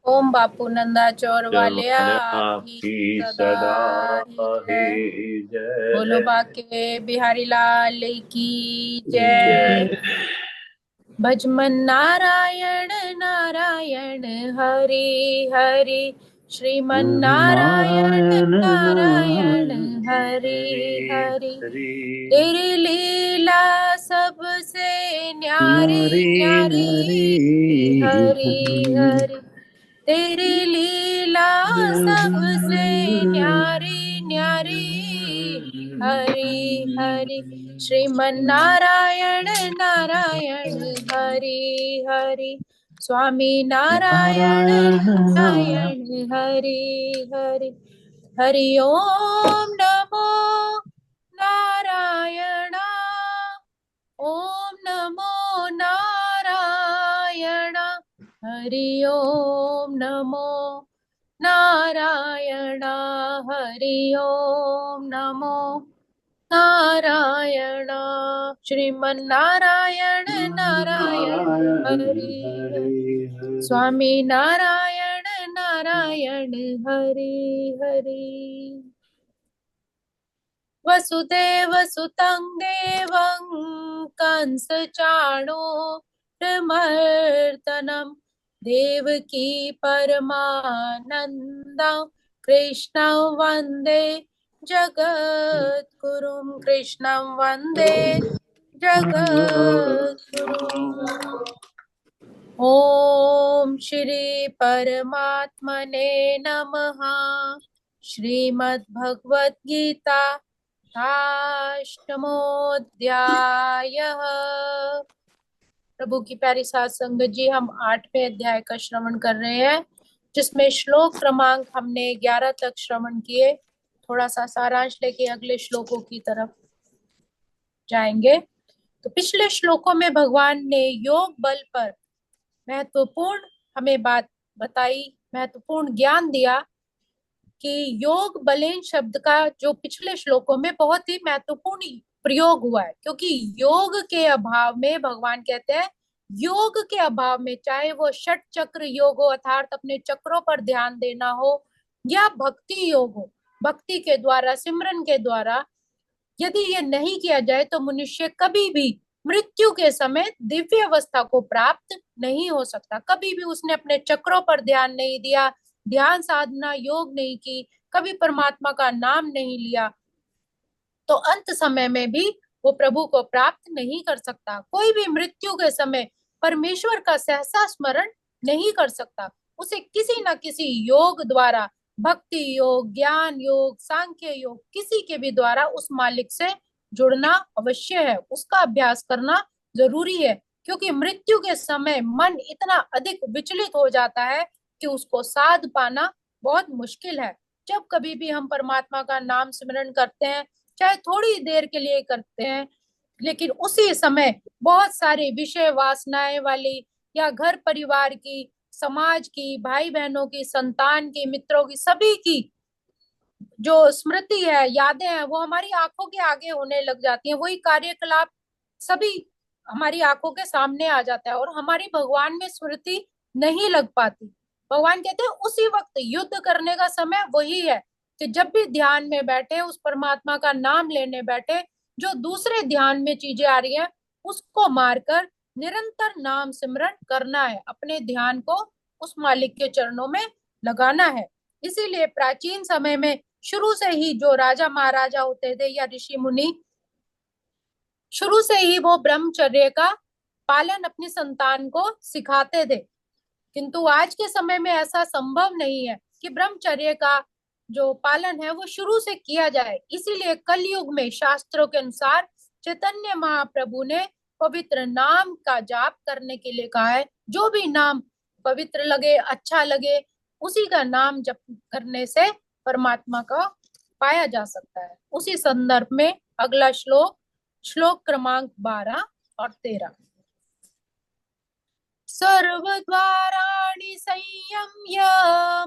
ओम बापू नंदा चौर वालिया जमाना आपकी आपकी सदा सदा ही है जय। बोलो जय बाके बिहारी लाल की जय। जय। भजमन नारायण नारायण हरि हरि, श्रीमन नारायण नारायण नारायण नारायण हरि हरि हरि। हरि तेरी लीला सबसे न्यारी नारी न्यारी, हरि हरि हरि हरि। तेरी लीला सबसे न्यारी न्यारी, हरि हरि। श्रीमन नारायण नारायण हरि हरि, स्वामी नारायण नारायण नारायण हरि हरि। हरि ओम नमो नारायण, ओम नमो नारायण। हरि ओम नमो नारायण, हरि ओम नमो नारायण। श्रीमन नारायण नारायण नारायण हरि हरि, हरि हरि स्वामी नारायण नारायण हरि हरि। वसुदेव सुतं देवं कंस चाणूरमर्दनं, देवकी परमानन्दं कृष्णं वन्दे जगद्गुरुं, कृष्णं वन्दे जगद्गुरुम्। ओम श्री परमात्मने नमः। श्रीमद् भगवत गीता अष्टमोऽध्यायः। प्रभु की प्यारी सात संगत जी, हम 8वें अध्याय का श्रवण कर रहे हैं, जिसमें श्लोक क्रमांक हमने 11 तक श्रवण किए। थोड़ा सा सारांश लेके अगले श्लोकों की तरफ जाएंगे। तो पिछले श्लोकों में भगवान ने योग बल पर महत्वपूर्ण हमें बात बताई, महत्वपूर्ण ज्ञान दिया कि योग बलेन शब्द का जो पिछले श्लोकों में बहुत ही महत्वपूर्ण प्रयोग हुआ है, क्योंकि योग के अभाव में भगवान कहते हैं, योग के अभाव में, चाहे वो षट चक्र योग हो अर्थात अपने चक्रों पर ध्यान देना हो, या भक्ति योग हो, भक्ति के द्वारा सिमरन के द्वारा यदि ये नहीं किया जाए तो मनुष्य कभी भी मृत्यु के समय दिव्य अवस्था को प्राप्त नहीं हो सकता। कभी भी उसने अपने चक्रों पर ध्यान नहीं दिया, ध्यान साधना योग नहीं की, कभी परमात्मा का नाम नहीं लिया, तो अंत समय में भी वो प्रभु को प्राप्त नहीं कर सकता। कोई भी मृत्यु के समय परमेश्वर का सहसा स्मरण नहीं कर सकता। उसे किसी न किसी योग द्वारा, भक्ति योग, ज्ञान योग, सांख्य योग, किसी के भी द्वारा उस मालिक से जुड़ना अवश्य है, उसका अभ्यास करना जरूरी है। क्योंकि मृत्यु के समय मन इतना अधिक विचलित हो जाता है कि उसको साध पाना बहुत मुश्किल है। जब कभी भी हम परमात्मा का नाम स्मरण करते हैं, चाहे थोड़ी देर के लिए करते हैं, लेकिन उसी समय बहुत सारी विषय वासनाएं वाली, या घर परिवार की, समाज की, भाई बहनों की, संतान की, मित्रों की, सभी की जो स्मृति है, यादें हैं, वो हमारी आंखों के आगे होने लग जाती हैं। वही कार्यकलाप सभी हमारी आंखों के सामने आ जाता है और हमारी भगवान में स्मृति नहीं लग पाती। भगवान कहते हैं उसी वक्त युद्ध करने का समय वही है कि जब भी ध्यान में बैठे, उस परमात्मा का नाम लेने बैठे, जो दूसरे ध्यान में चीजें आ रही हैं उसको मारकर निरंतर नाम सिमरन करना है, अपने ध्यान को उस मालिक के चरणों में लगाना है। इसीलिए प्राचीन समय में शुरू से ही जो राजा महाराजा होते थे या ऋषि मुनि, शुरू से ही वो ब्रह्मचर्य का पालन अपनी संतान को सिखाते थे। किंतु आज के समय में ऐसा संभव नहीं है कि ब्रह्मचर्य का जो पालन है वो शुरू से किया जाए। इसीलिए कलयुग में शास्त्रों के अनुसार चैतन्य महाप्रभु ने पवित्र नाम का जाप करने के लिए कहा है। जो भी नाम पवित्र लगे, अच्छा लगे, उसी का नाम जप करने से परमात्मा का पाया जा सकता है। उसी संदर्भ में अगला श्लोक, श्लोक क्रमांक 12 और 13। सर्वद्वाराणि संयम्य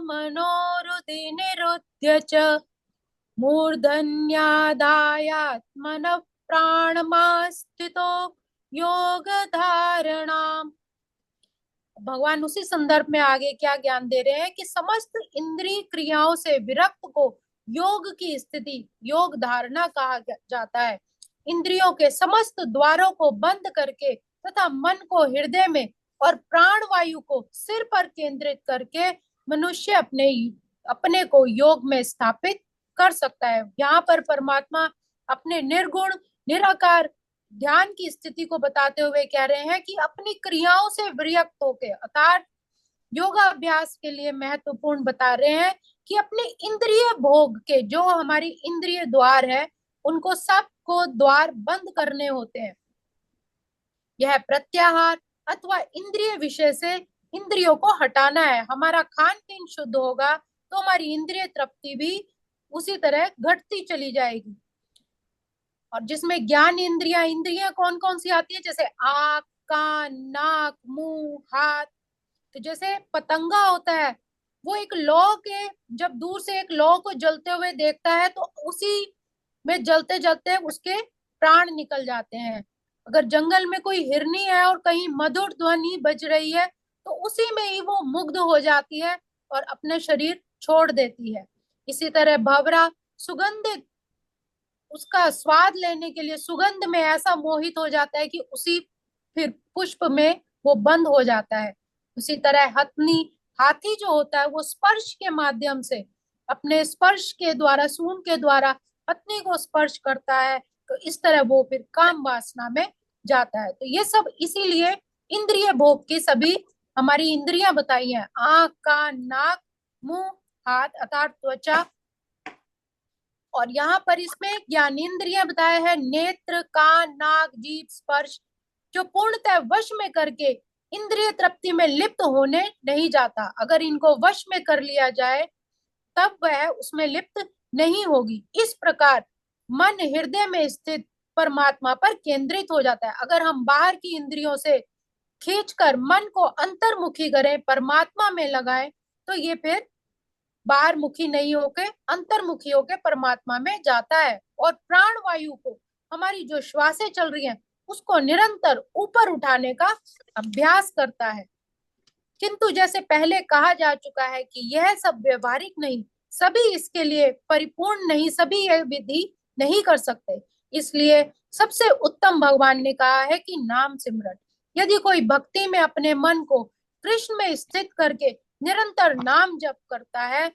मनोहृदि निरुध्य च, मूर्धन्यादायात्मनः प्राणमास्थितो योग धारणाम्। भगवान उसी संदर्भ में आगे क्या ज्ञान दे रहे हैं कि समस्त इंद्रिय क्रियाओं से विरक्त को योग की स्थिति, योग धारणा कहा जाता है। इंद्रियों के समस्त द्वारों को बंद करके तथा मन को हृदय में और प्राण वायु को सिर पर केंद्रित करके मनुष्य अपने अपने को योग में स्थापित कर सकता है। यहाँ पर परमात्मा अपने निर्गुण निराकार ध्यान की स्थिति को बताते हुए कह रहे हैं कि अपनी क्रियाओं से विरक्त होकर, अर्थात योगाभ्यास के लिए महत्वपूर्ण बता रहे हैं कि अपने इंद्रिय भोग के जो हमारी इंद्रिय द्वार है उनको सबको द्वार बंद करने होते हैं। यह प्रत्याहार अथवा इंद्रिय विषय से इंद्रियों को हटाना है। हमारा खान पीन शुद्ध होगा तो हमारी इंद्रिय तृप्ति भी उसी तरह घटती चली जाएगी। और जिसमें ज्ञान इंद्रियां, इंद्रियां कौन कौन सी आती है, जैसे आंख, कान, नाक, मुंह, हाथ। तो जैसे पतंगा होता है, वो एक लौ के, जब दूर से एक लौ को जलते हुए देखता है तो उसी में जलते जलते उसके प्राण निकल जाते हैं। अगर जंगल में कोई हिरनी है और कहीं मधुर ध्वनि बज रही है तो उसी में ही वो मुग्ध हो जाती है और अपने शरीर छोड़ देती है। इसी तरह भंवरा सुगंधित, उसका स्वाद लेने के लिए सुगंध में ऐसा मोहित हो जाता है कि उसी फिर पुष्प में वो बंद हो जाता है। उसी तरह हथनी, हाथी जो होता है वो स्पर्श के माध्यम से, अपने स्पर्श के द्वारा, सूंड के द्वारा पत्नी को स्पर्श करता है, तो इस तरह वो फिर काम वासना में जाता है। तो ये सब इसीलिए इंद्रिय भोग की सभी हमारी इंद्रियां बताई हैं, आंख, कान, नाक, मुंह, हाथ अर्थात त्वचा। और यहाँ पर इसमें ज्ञानेंद्रियां बताया है, नेत्र, कान, नाक, जीभ, स्पर्श, जो पूर्णतः वश में करके इंद्रिय तृप्ति में लिप्त होने नहीं जाता। अगर इनको वश में कर लिया जाए तब वह उसमें लिप्त नहीं होगी। इस प्रकार मन हृदय में स्थित परमात्मा पर केंद्रित हो जाता है। अगर हम बाहर की इंद्रियों से खींचकर मन को अंतर्मुखी करें, परमात्मा में लगाएं, तो ये फिर बाहर मुखी नहीं होके अंतर्मुखी होके परमात्मा में जाता है। और प्राण वायु को, हमारी जो श्वासें चल रही हैं, उसको निरंतर ऊपर उठाने का अभ्यास करता है। किंतु जैसे पहले कहा जा चुका है कि यह सब व्यवहारिक नहीं, सभी इसके लिए परिपूर्ण नहीं, सभी यह विधि नहीं कर सकते। इसलिए सबसे उत्तम भगवान ने कहा है कि नाम सिमरन। यदि कोई भक्ति में अपने मन को कृष्ण में स्थित करके निरंतर नाम जप करता है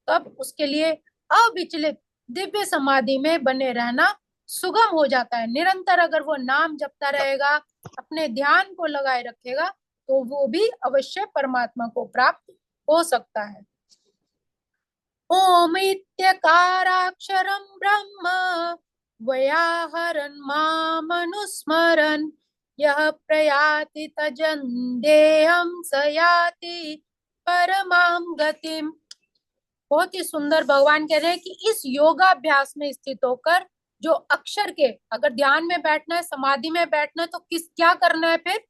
तब उसके लिए अविचलित दिव्य समाधि में बने रहना सुगम हो जाता है। निरंतर अगर वो नाम जपता रहेगा, अपने ध्यान को लगाए रखेगा, तो वो भी अवश्य परमात्मा को प्राप्त हो सकता है। ओम इत्यकाराक्षरं ब्रह्म व्याहरन् मामनुस्मरन् यः प्रयाति तजन् देहं स याति परमां गतिम। बहुत ही सुंदर भगवान कह रहे हैं कि इस योगाभ्यास में स्थित होकर जो अक्षर के, अगर ध्यान में बैठना है, समाधि में बैठना है, तो क्या करना है, फिर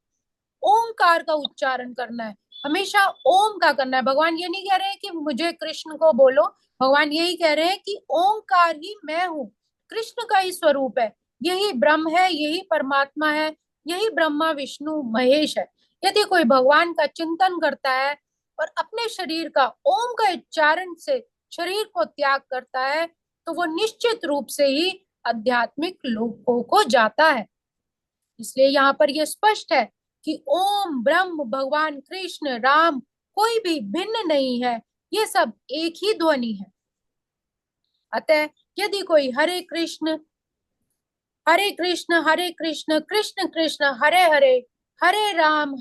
ओंकार का उच्चारण करना है। हमेशा ओम का करना है। भगवान ये नहीं कह रहे हैं कि मुझे कृष्ण को बोलो, भगवान यही कह रहे हैं कि ओंकार ही मैं हूँ, कृष्ण का ही स्वरूप है, यही ब्रह्म है, यही परमात्मा है, यही ब्रह्मा विष्णु महेश है। यदि कोई भगवान का चिंतन करता है और अपने शरीर का ओम का उच्चारण से शरीर को त्याग करता है तो वो निश्चित रूप से ही आध्यात्मिक लोकों को जाता है। इसलिए यहाँ पर यह स्पष्ट है कि ओम ब्रह्म, भगवान कृष्ण, राम कोई भी भिन्न नहीं है, ये सब एक ही ध्वनि है। अतः यदि कोई हरे कृष्ण हरे कृष्ण कृष्ण कृष्ण हरे हरे, हरे राम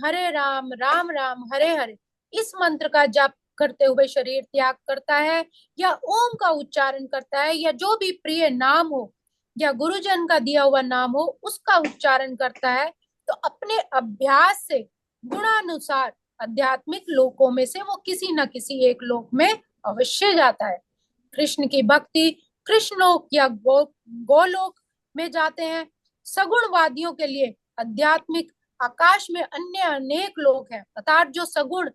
राम राम हरे हरे, इस मंत्र का जाप करते हुए शरीर त्याग करता है या ओम का उच्चारण करता है या जो भी प्रिय नाम हो या गुरुजन का दिया हुआ नाम हो उसका उच्चारण करता है, तो अपने अभ्यास से गुणानुसार आध्यात्मिक लोकों में से वो किसी न किसी एक लोक में अवश्य जाता है। कृष्ण की भक्ति कृष्णलोक या गोलोक में जाते हैं। सगुणवादियों के लिए आध्यात्मिक आकाश में अन्य अनेक लोक हैं, अर्थात जो सगुण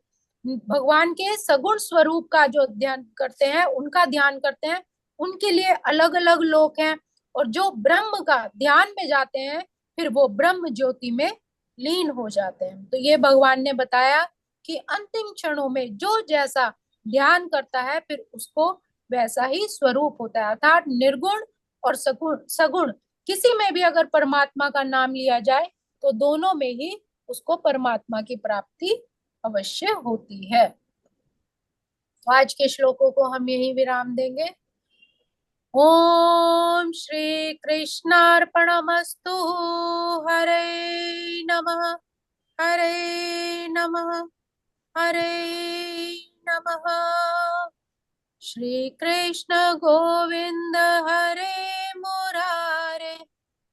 भगवान के सगुण स्वरूप का जो ध्यान करते हैं, उनका ध्यान करते हैं, उनके लिए अलग अलग लोक हैं। और जो ब्रह्म का ध्यान में जाते हैं फिर वो ब्रह्म ज्योति में लीन हो जाते हैं। तो ये भगवान ने बताया कि अंतिम क्षणों में जो जैसा ध्यान करता है फिर उसको वैसा ही स्वरूप होता है। अर्थात निर्गुण और सगुण सगुण किसी में भी अगर परमात्मा का नाम लिया जाए तो दोनों में ही उसको परमात्मा की प्राप्ति अवश्य होती है। तो आज के श्लोकों को हम यही विराम देंगे। ओम श्री कृष्णार्पणमस्तु। हरे नमः। हरे नमः। हरे नमः। श्री कृष्ण गोविंद हरे मुरारे,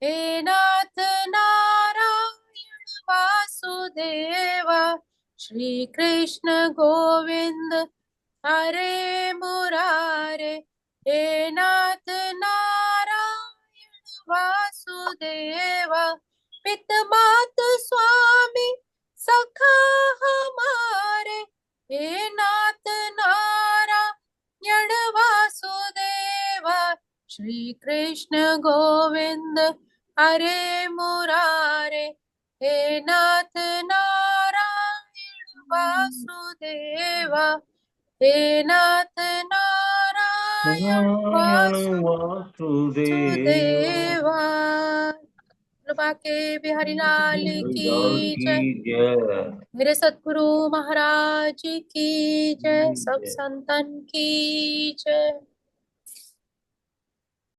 हे नाथ नारायण वासुदेव। श्री कृष्ण गोविंद हरे मुरारे, हे नाथ नारायण वासुदेव। पित मात स्वामी सखा हमारे, हे नाथ नारायण वासुदेव। श्री कृष्ण गोविंद हरे मुरारे, हे नाथ नारायण वासुदेव। हे नाथ नारायण वासुदेव। वासुदेवा। कृपा के बिहारी लाल लाल की की जय। जय। मेरे सतगुरु महाराज की जय। सब जय। संतन की जय।